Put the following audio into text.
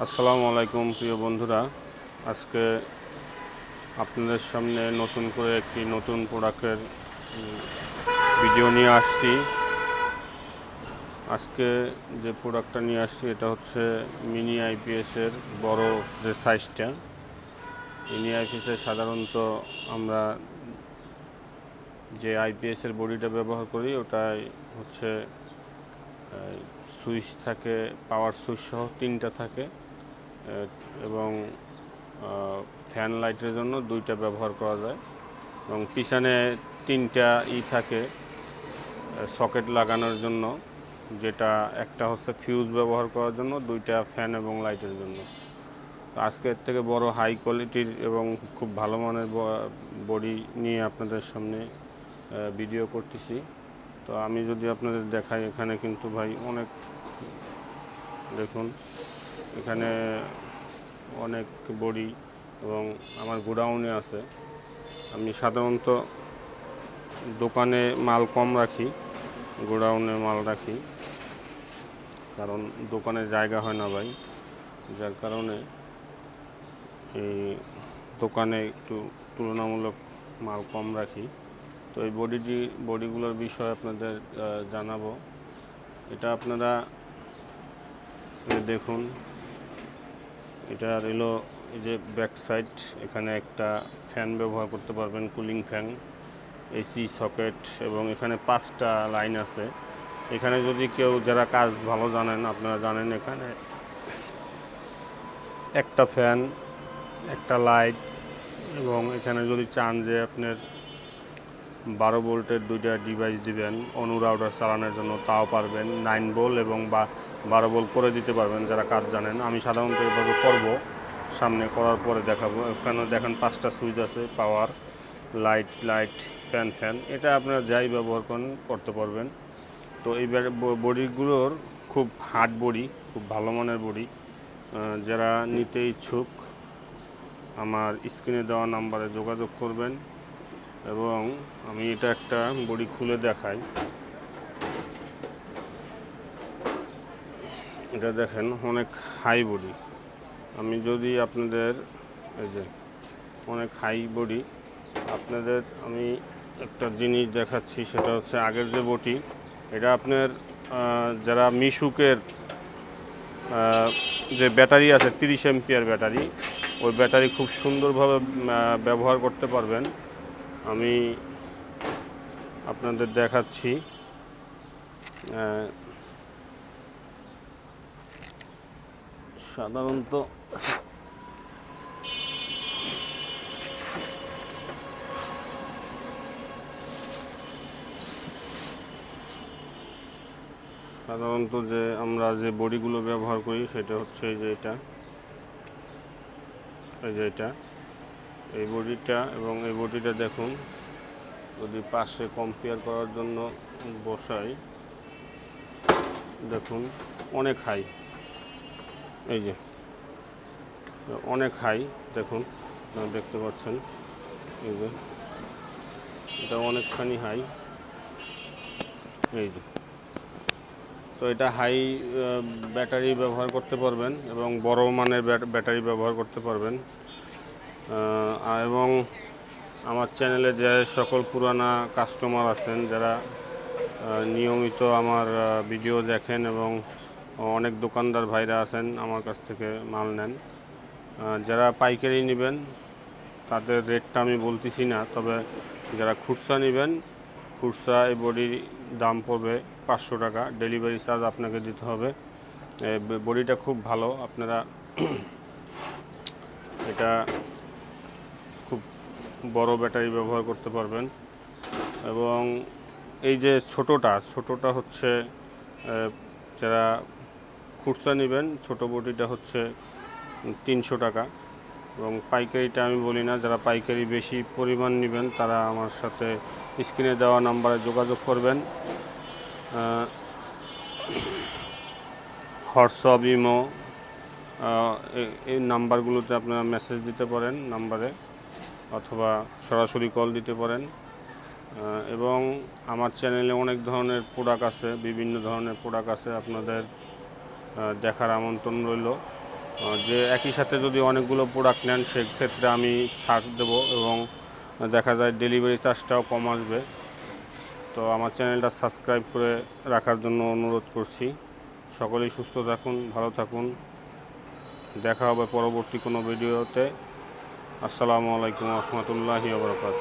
আসসালামু আলাইকুম প্রিয় বন্ধুরা। আজকে আপনাদের সামনে নতুন করে একটি নতুন প্রোডাক্টের ভিডিও নিয়ে আসছি। আজকে যে প্রোডাক্টটা নিয়ে আসছি এটা হচ্ছে মিনি আইপিএসের বড় যে সাইজটা। মিনি আইপিএসের সাধারণত আমরা যে আইপিএসের বডিটা ব্যবহার করি ওটাই হচ্ছে সুইচ থাকে, পাওয়ার সুইচ সহ 3টা থাকে এবং ফ্যান লাইটের জন্য 2টা ব্যবহার করা যায় এবং পিছনে 3টা থাকে সকেট লাগানোর জন্য, যেটা একটা হচ্ছে ফিউজ ব্যবহার করার জন্য, 2টা ফ্যান এবং লাইটের জন্য। আজকের থেকে বড় হাই কোয়ালিটির এবং খুব ভালো মানের বডি নিয়ে আপনাদের সামনে ভিডিও করতেছি। তো আমি যদি আপনাদের দেখাই, এখানে কিন্তু ভাই অনেক, দেখুন এখানে অনেক বডি এবং আমার গোডাউনে আছে। আমি সাধারণত দোকানে মাল কম রাখি, গোডাউনে মাল রাখি, কারণ দোকানে জায়গা হয় না ভাই, যার কারণে এই দোকানে একটু তুলনামূলক মাল কম রাখি। তো এই বডিগুলোর বিষয়ে আপনাদের জানাবো। এটা আপনারা দেখুন, এটা রইল এই যে ব্যাক সাইড, এখানে একটা ফ্যান ব্যবহার করতে পারবেন, কুলিং ফ্যান, এসি সকেট, এবং এখানে 5টা লাইন আছে। এখানে যদি কেউ যারা কাজ ভালো জানেন, আপনারা জানেন এখানে একটা ফ্যান, একটা লাইট, এবং এখানে যদি চান যে আপনার 12 ভোল্টের 2টা ডিভাইস দিবেন অনু রাউটার চালানোর জন্য, তাও পারবেন। 9 ভোল্ট এবং 12 ভোল্ট করে দিতে পারবেন যারা কাজ জানেন। আমি সাধারণত এভাবে করব, সামনে করার পরে দেখাবো। এখানে দেখেন 5টা সুইচ আছে, পাওয়ার, লাইট, ফ্যান। এটা আপনারা যাই ব্যবহার করতে পারবেন। তো এই বডিগুলোর খুব হার্ড বডি, খুব ভালো মানের বডি। যারা নিতে ইচ্ছুক আমার স্ক্রিনে দেওয়া নাম্বারে যোগাযোগ করবেন। এবং আমি এটা একটা বডি খুলে দেখাই। এটা দেখেন অনেক হাই বডি। আমি যদি আপনাদের, এই যে অনেক হাই বডি, আপনাদের আমি একটা জিনিস দেখাচ্ছি, সেটা হচ্ছে আগের যে বডি, এটা আপনার যারা মিশুকের যে ব্যাটারি আছে 30 এম্পিয়ার ব্যাটারি, ওই ব্যাটারি খুব সুন্দরভাবে ব্যবহার করতে পারবেন। আমি আপনাদের দেখাচ্ছি। সাধারণত যে আমরা যে বডিগুলো ব্যবহার করি সেটা হচ্ছে এই যে এটা, এই বডিটা এবং এই বডিটা দেখুন, যদি পাশে কম্পেয়ার করার জন্য বসাই, দেখুন অনেক হাই, এই যে অনেক হাই, দেখুন দেখতে পাচ্ছেন, এই যে এটা অনেকখানি হাই, এই যে। তো এটা হাই ব্যাটারি ব্যবহার করতে পারবেন এবং বড় মানের ব্যাটারি ব্যবহার করতে পারবেন। এবং আমার চ্যানেলে যে সকল পুরানা কাস্টমার আছেন, যারা নিয়মিত আমার ভিডিও দেখেন, এবং অনেক দোকানদার ভাইরা আছেন আমার কাছ থেকে মাল নেন, যারা পাইকারি নেবেন তাদের রেটটা আমি বলতেছি না, তবে যারা খুচরা নেবেন, খুচরা এই বডির দাম পড়বে 500 টাকা। ডেলিভারি চার্জ আপনাকে দিতে হবে। বডিটা খুব ভালো, আপনারা এটা খুব বড় ব্যাটারি ব্যবহার করতে পারবেন। এবং এই যে ছোটোটা হচ্ছে, যারা খুচরা নেবেন, ছোটো বডিটা হচ্ছে 300 টাকা। এবং পাইকারিটা আমি বলি না, যারা পাইকারি বেশি পরিমাণ নেবেন তারা আমার সাথে স্ক্রিনে দেওয়া নাম্বারে যোগাযোগ করবেন। হোয়াটসঅ্যাপ, ইমো, এই নাম্বারগুলোতে আপনারা মেসেজ দিতে পারেন নাম্বারে, অথবা সরাসরি কল দিতে পারেন। এবং আমার চ্যানেলে অনেক ধরনের প্রোডাক্ট আছে, বিভিন্ন ধরনের প্রোডাক্ট আছে, আপনাদের দেখার আমন্ত্রণ রইল। যে একই সাথে যদি অনেকগুলো প্রোডাক্ট নেন সেক্ষেত্রে আমি ছাড় দেবো এবং দেখা যায় ডেলিভারি চার্জটাও কম আসবে। তো আমার চ্যানেলটা সাবস্ক্রাইব করে রাখার জন্য অনুরোধ করছি। সকলেই সুস্থ থাকুন, ভালো থাকুন। দেখা হবে পরবর্তী কোনো ভিডিওতে। আসসালামু আলাইকুম ওয়া রাহমাতুল্লাহি ওয়া বারাকাতুহু।